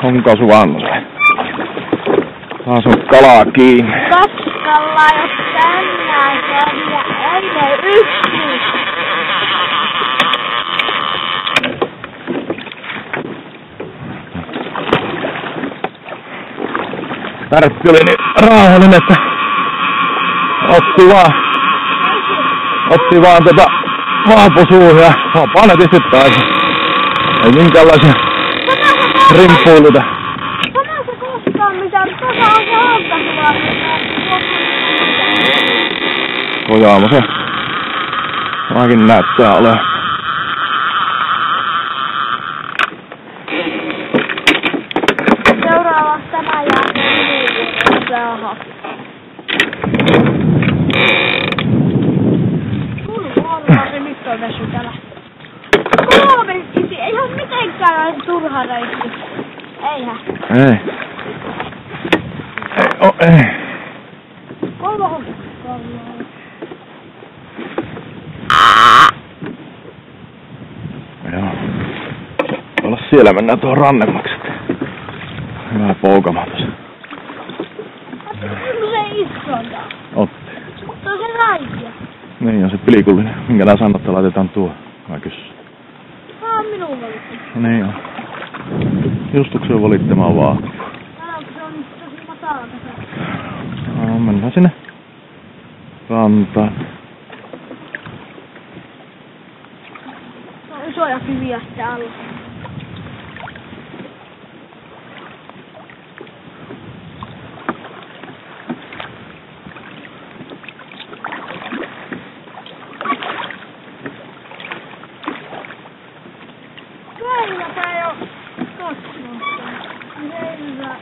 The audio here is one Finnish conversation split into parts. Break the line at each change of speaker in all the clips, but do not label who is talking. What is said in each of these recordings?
Onko Suvannolle? Taas on kalaa kiinni.
Kaskalla, jos tänään käviä, ei ne yksin.
Tärppi oli niin rauhallinen, että otti vaan vaapusuuhun ja vapaana tistyttäisi. Ei minkäänlaisia rimpuiluita.
Sama se koskaan mitään, tuossa on se halkasuvaa.
Kojaamo se. Ainakin näyttää olevan.
Seuraavaksi tämä jää hakea. Se nyt on väsytälä. Kolmekisi, ei oo mitenkään turha reissu. Eihän.
Ei. Ei.
Kolme.
Joo. Olla siellä, mennään tuohon rannemmaksi. Hyvä poukama tuossa.
Onko se isonta?
Otti.
Se on se raisia.
Niin on se pilkullinen. Minkä nää sanoo, että laitetaan tuo? Mä kysyn.
Tää on minun valittama.
Niin on. Justuksen valittamaan vaan.
Tää on, se on tosi matala tässä.
No, mennään sinne rantaan.
Se on isoja kiviä sitten alla. Kyllä tää jo kasvaa. Selvä.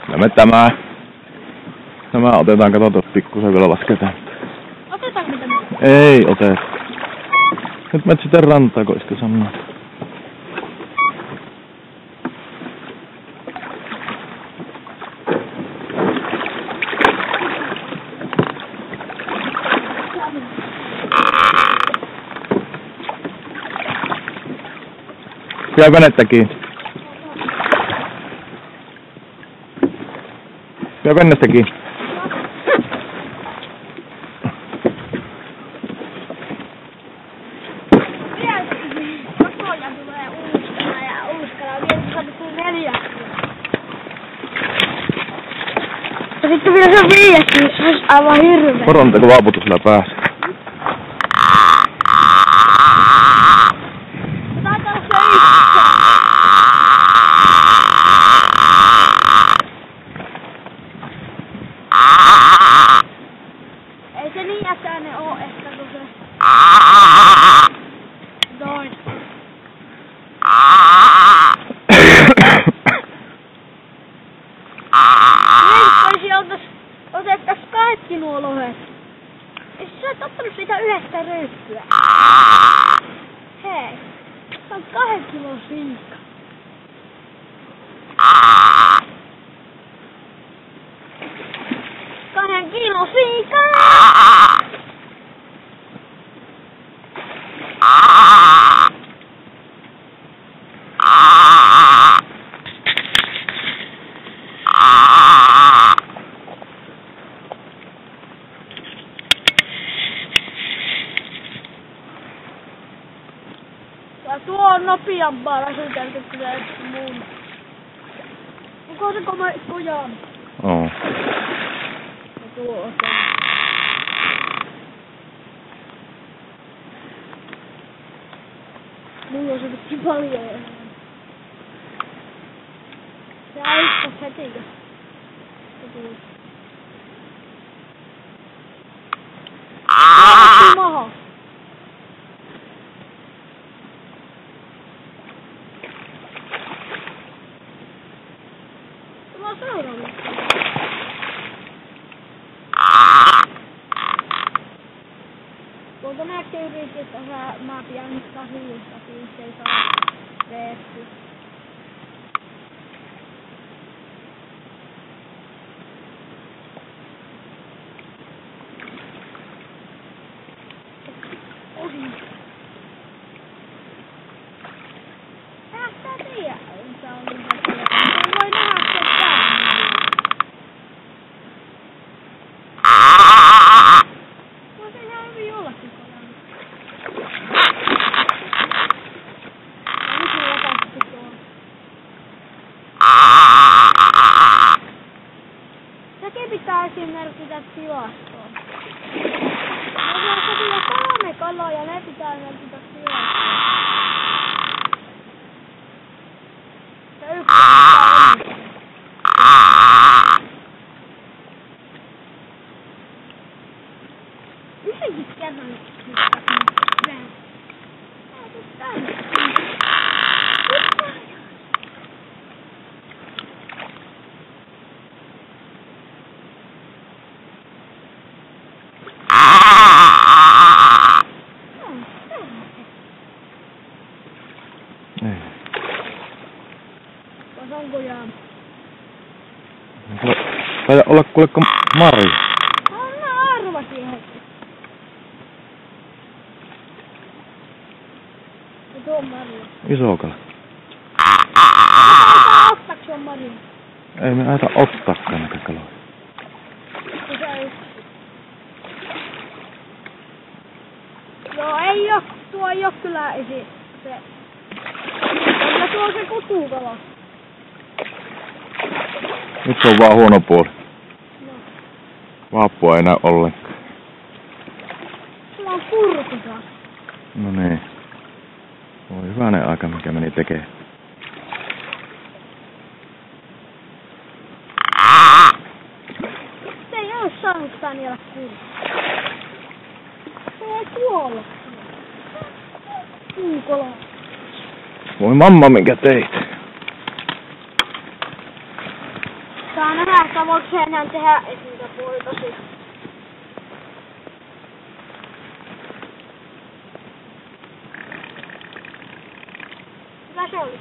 No me tämä otetaan, katsotaan pikkusen vielä lasketaan.
Otetaanko tämä?
Ei oteta. Nyt menet sitten rantaan, kun sitä sanoo. Pidä venettä kiinni. Pidä venettä kiinni.
Kokoja tulee uuskana ja uuskana. Vielä saadaan 4. Ja sitten vielä se 5, niin se olisi aivan hirveä.
Poronteko vaaputus sillä päässä?
Taitaa olla se yksi. Ei se niin äkäinen oo ehkä kun se... Noin. Otettais kaikki nuo lohet. Eikö sä et ottanut siitä yhdestä ryyppyä? Hei. Se on 2 kilon siika. Kahden kilon siika! Ja tuo on nopeampaa väsytelty kuin se muun. Onko se kojan?
Oo.
Ja tuo on se. Mulla on se vitsi paljon enemmän. Se aistas heti, kun se tuli. Maha. Tämä on seuraava. Tuolta näkee yritettä, mä pian nyt hiistakin, se ei saa tehty. Ohi. Tähtää tiedä, se on niin paljon. tilastoon. Meillä on vielä 3 kalaa ja ne pitää merkitä tilastoon. Ja yksi on yhdenkin kerran onko jää?
Taida olla kuulekko Marja.
Mä arvasin heti. Ja tuo on Marja.
Iso kala.
Älä ottaako se on Marja?
Ei me aita ottaakaan näitä kaloja.
Joo, ei oo. Tuo ei oo kyllä esi. Se. Kyllä tuo on se kutukala.
Nyt se on vaan huono puoli.
No.
Vaappua ei näy ollenkaan.
Sulla on purku taas.
No niin. Oi hyvänen aika mikä meni tekee.
Se ei oo saanut sitä niellä kurkku. Se ei kuolla. Puukola.
Voi mamma minkä teit.
Saa nähdä, että voiko se enää tehdä niitä poikasia. Mitä se oli?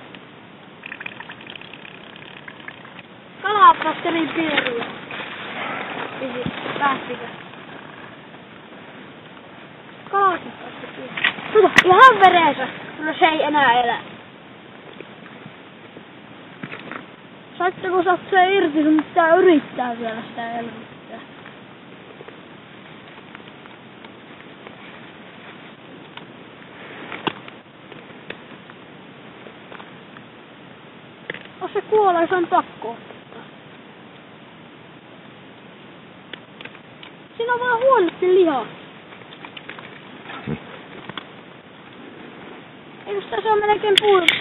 Kalapasteli piiriä. Päästikö? Kalapasteli piiriä. Kato, ihan vereensä. No se ei enää elä. Saitteko saat se irti, sun pitää yrittää vielä sitä elvyttää. Jos se kuolee, se on pakko ottaa. Siinä on vaan huonosti lihaa. Eikö sitä se on melkein puolella?